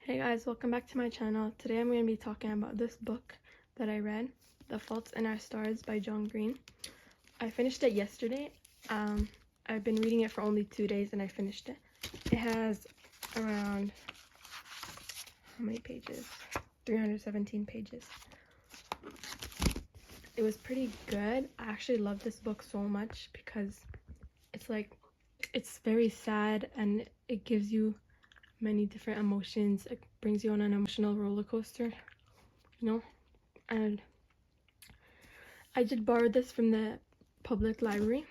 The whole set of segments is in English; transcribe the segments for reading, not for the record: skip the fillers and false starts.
Hey guys, welcome back to my channel. Today I'm going to be talking about this book that I read, The Fault in Our Stars by John Green. I finished it yesterday. I've been reading it for only 2 days and I finished it. It has around, how many pages? 317 pages. It was pretty good. I actually love this book so much because it's very sad and it gives you many different emotions. It brings you on an emotional roller coaster, and I did borrow this from the public library,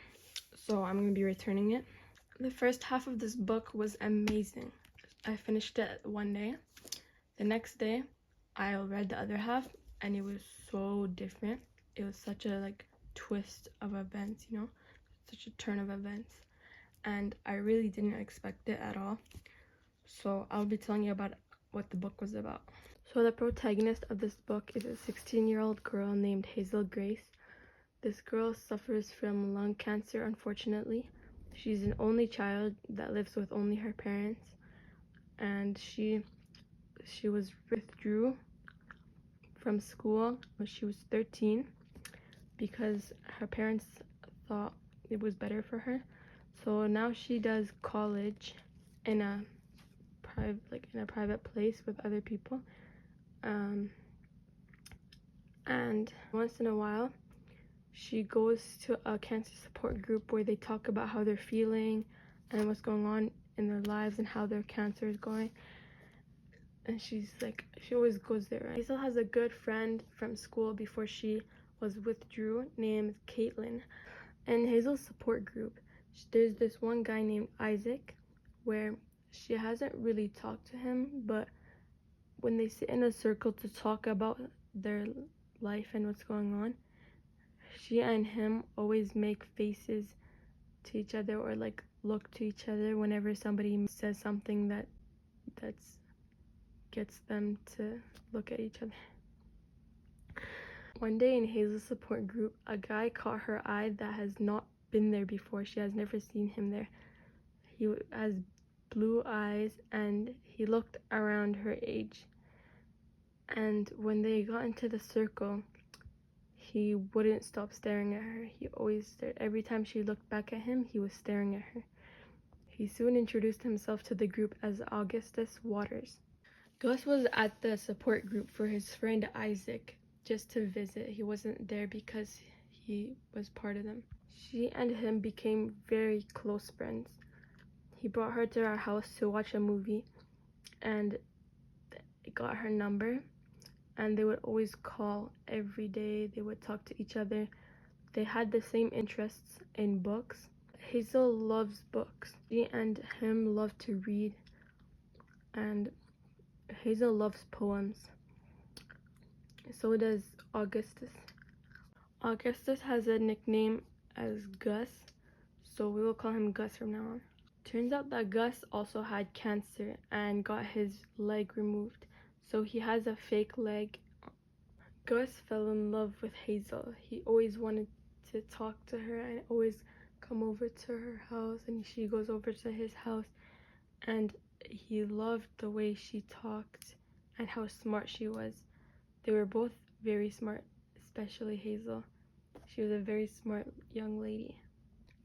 so I'm going to be returning it. The first half of this book was amazing. I finished it one day. The next day I read the other half and it was so different. It was such a twist of events, such a turn of events, and I really didn't expect it at all. So I'll be telling you about what the book was about. So the protagonist of this book is a 16-year-old girl named Hazel Grace. This girl suffers from lung cancer, unfortunately. She's an only child that lives with only her parents, and she was withdrew from school when she was 13 because her parents thought it was better for her. So now she does college in a private place with other people, and once in a while she goes to a cancer support group where they talk about how they're feeling and what's going on in their lives and how their cancer is going, and she always goes there. Hazel has a good friend from school before she was withdrew named Caitlin. In Hazel's support group there's this one guy named Isaac where she hasn't really talked to him, but when they sit in a circle to talk about their life and what's going on, she and him always make faces to each other or look to each other whenever somebody says something that gets them to look at each other. One day in Hazel's support group, a guy caught her eye that has not been there before. She has never seen him there. He has blue eyes and he looked around her age. And when they got into the circle, he wouldn't stop staring at her. He always stared. Every time she looked back at him, he was staring at her. He soon introduced himself to the group as Augustus Waters. Gus was at the support group for his friend Isaac just to visit. He wasn't there because he was part of them. She and him became very close friends. He brought her to our house to watch a movie and got her number, and they would always call every day. They would talk to each other. They had the same interests in books. Hazel loves books. She and him love to read, and Hazel loves poems. So does Augustus. Augustus has a nickname as Gus, so we will call him Gus from now on. Turns out that Gus also had cancer and got his leg removed, so he has a fake leg. Gus fell in love with Hazel. He always wanted to talk to her and always come over to her house, and she goes over to his house, and he loved the way she talked and how smart she was. They were both very smart, especially Hazel. She was a very smart young lady.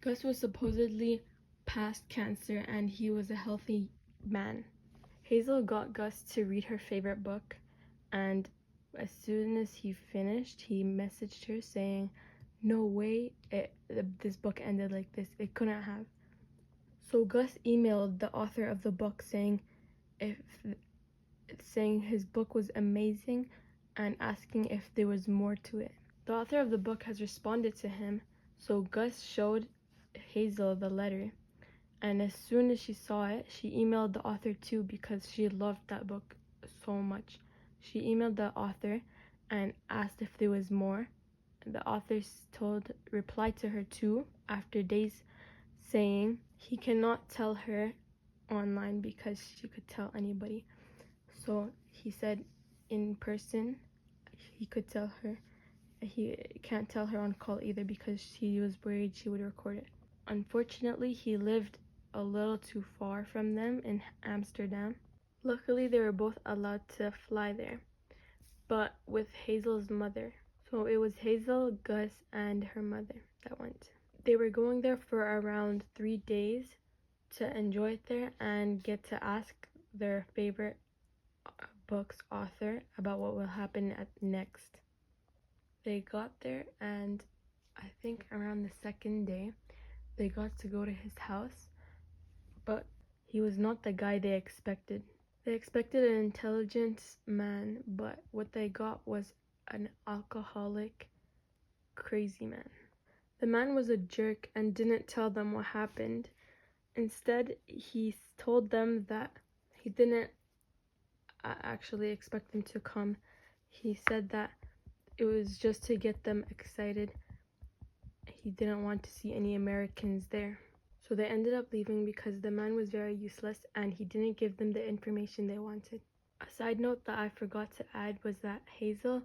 Gus was supposedly past cancer and he was a healthy man. Hazel got Gus to read her favorite book, and as soon as he finished, he messaged her saying, "No way this book ended like this. It couldn't have." So Gus emailed the author of the book saying his book was amazing and asking if there was more to it. The author of the book has responded to him, so Gus showed Hazel the letter, and as soon as she saw it, she emailed the author too because she loved that book so much. She emailed the author and asked if there was more. The author replied to her too after days, saying he cannot tell her online because she could tell anybody. So he said in person he could tell her. He can't tell her on call either because he was worried she would record it. Unfortunately, he lived a little too far from them in Amsterdam, Luckily, they were both allowed to fly there, but with Hazel's mother. So it was Hazel, Gus, and her mother that went. They were going there for around 3 days to enjoy it there and get to ask their favorite book's author about what will happen next. They got there, and I think around the second day, they got to go to his house, but he was not the guy they expected. They expected an intelligent man, but what they got was an alcoholic, crazy man. The man was a jerk and didn't tell them what happened. Instead, he told them that he didn't actually expect them to come. He said that it was just to get them excited. He didn't want to see any Americans there. So they ended up leaving because the man was very useless and he didn't give them the information they wanted. A side note that I forgot to add was that Hazel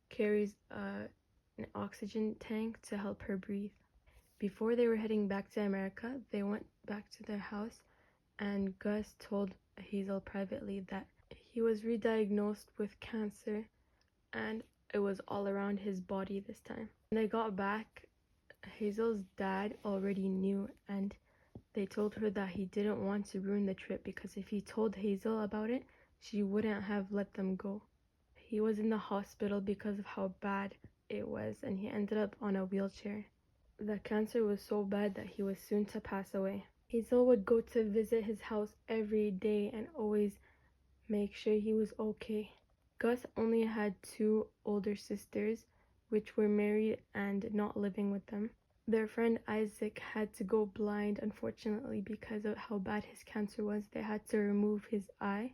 carries an oxygen tank to help her breathe. Before they were heading back to America, they went back to their house and Gus told Hazel privately that he was re-diagnosed with cancer and it was all around his body this time. When they got back, Hazel's dad already knew and they told her that he didn't want to ruin the trip because if he told Hazel about it, she wouldn't have let them go. He was in the hospital because of how bad it was and he ended up on a wheelchair. The cancer was so bad that he was soon to pass away. Hazel would go to visit his house every day and always make sure he was okay. Gus only had 2 older sisters, which were married and not living with them. Their friend Isaac had to go blind, unfortunately, because of how bad his cancer was. They had to remove his eye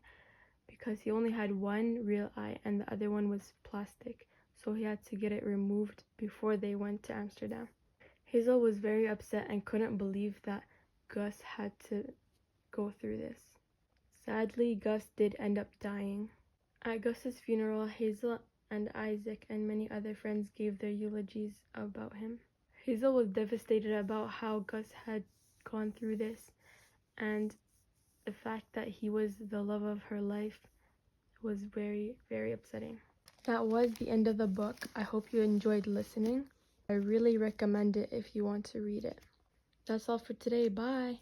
because he only had one real eye and the other one was plastic. So he had to get it removed before they went to Amsterdam. Hazel was very upset and couldn't believe that Gus had to go through this. Sadly, Gus did end up dying. At Gus's funeral, Hazel and Isaac and many other friends gave their eulogies about him. Hazel was devastated about how Gus had gone through this, and the fact that he was the love of her life was very, very upsetting. That was the end of the book. I hope you enjoyed listening. I really recommend it if you want to read it. That's all for today. Bye!